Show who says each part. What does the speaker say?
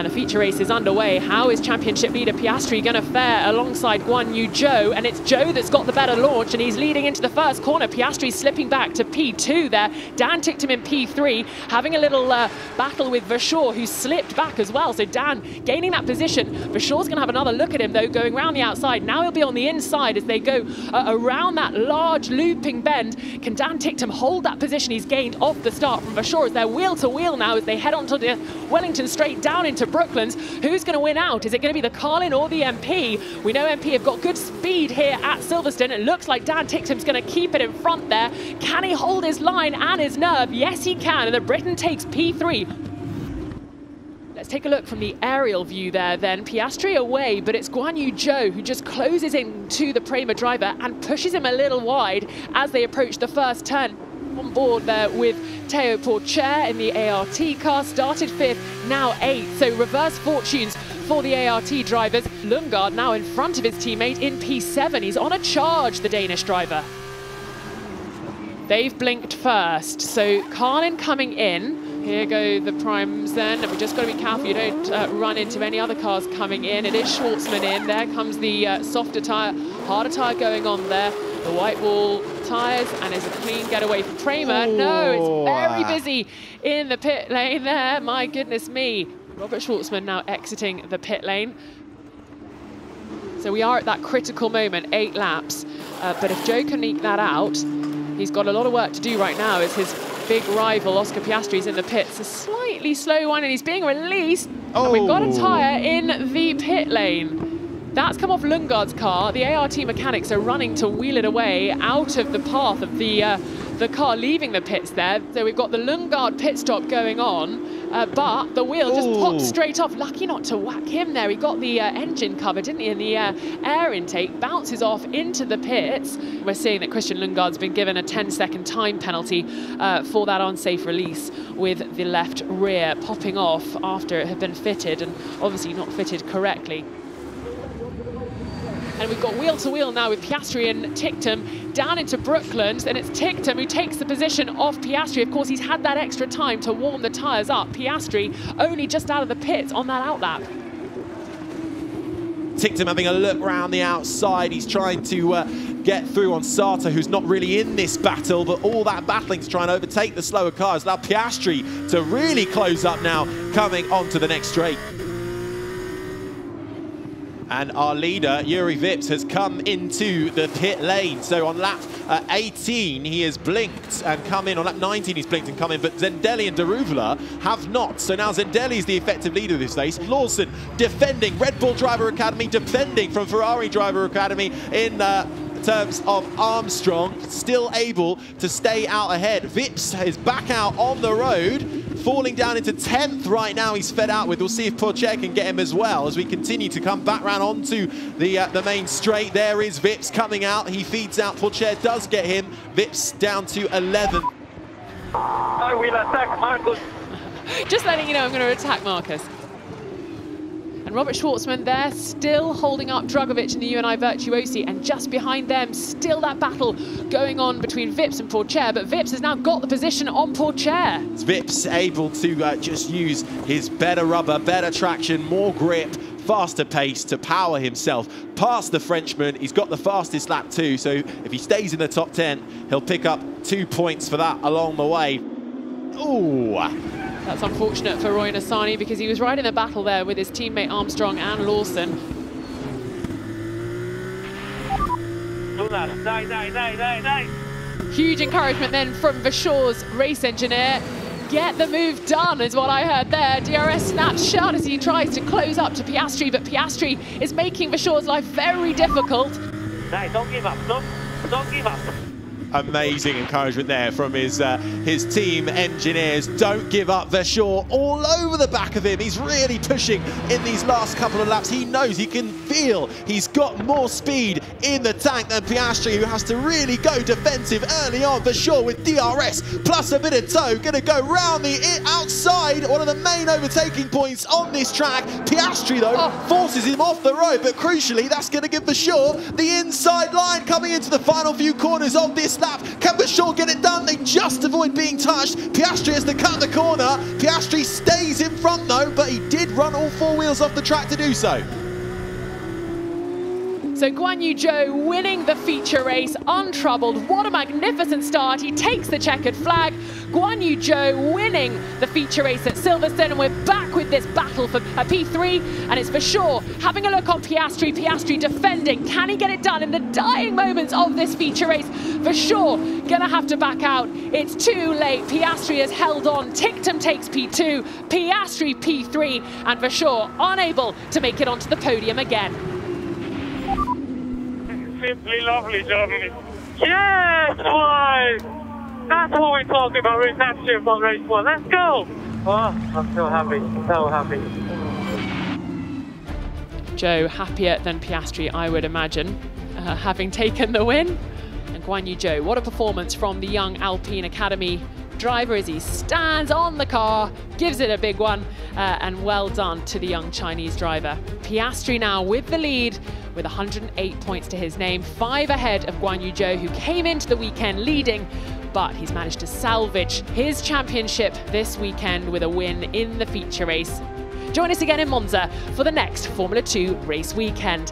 Speaker 1: And the feature race is underway. How is championship leader Piastri going to fare alongside Guanyu Zhou? And it's Zhou that's got the better launch, and he's leading into the first corner. Piastri's slipping back to P2 there. Dan ticked him in P3, having a little battle with Verschoor, who slipped back as well. So Dan gaining that position. Verschoor's going to have another look at him, though, going around the outside. Now he'll be on the inside as they go around that large looping bend. Can Dan Ticktum hold that position he's gained off the start from Verschoor as they're wheel to wheel now as they head onto the Wellington straight down into Brooklands? Who's going to win out? Is it going to be the Carlin or the MP? We know MP have got good speed here at Silverstone. It looks like Dan Ticktum's going to keep it in front there. Can he hold his line and his nerve? Yes, he can. And the Briton takes P3. Let's take a look from the aerial view there then. Piastri away, but it's Guanyu Zhou who just closes into the Prema driver and pushes him a little wide as they approach the first turn. On board there with Théo Pourchaire in the ART car, started 5th, now 8th. So reverse fortunes for the ART drivers. Lundgaard now in front of his teammate in P7. He's on a charge, the Danish driver. They've blinked first, so Carlin coming in. Here go the primes then, and we've just got to be careful you don't run into any other cars coming in. It is Schwartzman in. There comes the softer tyre, harder tyre going on there. The white wall tyres, and it's a clean getaway for Prema.
Speaker 2: Oh.
Speaker 1: No, it's very busy in the pit lane there. My goodness me. Robert Schwartzman now exiting the pit lane. So we are at that critical moment, 8 laps. But if Zhou can eke that out, he's got a lot of work to do right now as his big rival, Oscar Piastri, is in the pits. A slightly slow one, and he's being released. Oh. And we've got a tyre in the pit lane. That's come off Lundgaard's car. The ART mechanics are running to wheel it away out of the path of the car leaving the pits there. So we've got the Lundgaard pit stop going on, but the wheel just popped straight off. Lucky not to whack him there. He got the engine covered, didn't he? And the air intake bounces off into the pits. We're seeing that Christian Lundgaard's been given a 10-second time penalty for that unsafe release, with the left rear popping off after it had been fitted, and obviously not fitted correctly. And we've got wheel to wheel now with Piastri and Ticktum down into Brooklands, and it's Ticktum who takes the position of Piastri. Of course, he's had that extra time to warm the tyres up. Piastri only just out of the pits on that outlap.
Speaker 2: Ticktum having a look round the outside. He's trying to get through on Sato, who's not really in this battle, but all that battling to try and overtake the slower cars allowed Piastri to really close up now, coming onto the next straight. And our leader, Juri Vips, has come into the pit lane. So on lap 18, he has blinked and come in. On lap 19, he's blinked and come in. But Zendelli and Daruvula have not. So now Zendelli is the effective leader of this race. Lawson defending, Red Bull Driver Academy defending from Ferrari Driver Academy in terms of Armstrong, still able to stay out ahead. Vips is back out on the road, falling down into 10th right now. He's fed out with. We'll see if Pourchaire can get him as well as we continue to come back round onto the main straight. There is Vips coming out. He feeds out. Pourchaire does get him. Vips down to 11th.
Speaker 3: I will attack Marcus.
Speaker 1: Just letting you know, I'm going to attack Marcus. And Robert Schwartzman there, still holding up Drugovic and the UNI Virtuosi, and just behind them, still that battle going on between Vips and Pourchaire, but Vips has now got the position on Pourchaire.
Speaker 2: Vips able to just use his better rubber, better traction, more grip, faster pace to power himself past the Frenchman. He's got the fastest lap too, so if he stays in the top 10, he'll pick up 2 points for that along the way. Ooh.
Speaker 1: That's unfortunate for Roy Nassani because he was right in the battle there with his teammate Armstrong and Lawson. Huge encouragement then from Verschoor's race engineer. Get the move done is what I heard there. DRS snaps shut as he tries to close up to Piastri, but Piastri is making Verschoor's life very difficult.
Speaker 3: Don't give up, don't give up.
Speaker 2: Amazing encouragement there from his team engineers. Don't give up. Verschoor all over the back of him. He's really pushing in these last couple of laps. He knows, he can feel he's got more speed in the tank than Piastri, who has to really go defensive early on. Verschoor with DRS plus a bit of toe, going to go round the outside, one of the main overtaking points on this track. Piastri, though, forces him off the road, but crucially, that's going to give Verschoor the inside line coming into the final few corners of this lap. Can Verschoor get it done? They just avoid being touched. Piastri has to cut the corner. Piastri stays in front though, but he did run all all four wheels off the track to do so.
Speaker 1: So Guanyu Zhou winning the feature race untroubled. What a magnificent start. He takes the checkered flag. Guanyu Zhou winning the feature race at Silverstone, and we're back with this battle for P3, and it's for sure. Having a look on Piastri, Piastri defending. Can he get it done in the dying moments of this feature race? For sure, gonna have to back out. It's too late. Piastri has held on. Ticktum takes P2, Piastri P3, and for sure unable to make it onto the podium again.
Speaker 3: Simply lovely, Germany. Yes, boys! That's what we're talking about, race championship on race 1. Let's go! Oh, I'm so happy, so happy.
Speaker 1: Zhou happier than Piastri, I would imagine, having taken the win. And Guanyu Zhou, what a performance from the young Alpine Academy driver as he stands on the car, gives it a big one, and well done to the young Chinese driver. Piastri now with the lead with 108 points to his name, 5 ahead of Guanyu Zhou, who came into the weekend leading, but he's managed to salvage his championship this weekend with a win in the feature race. Join us again in Monza for the next Formula 2 race weekend.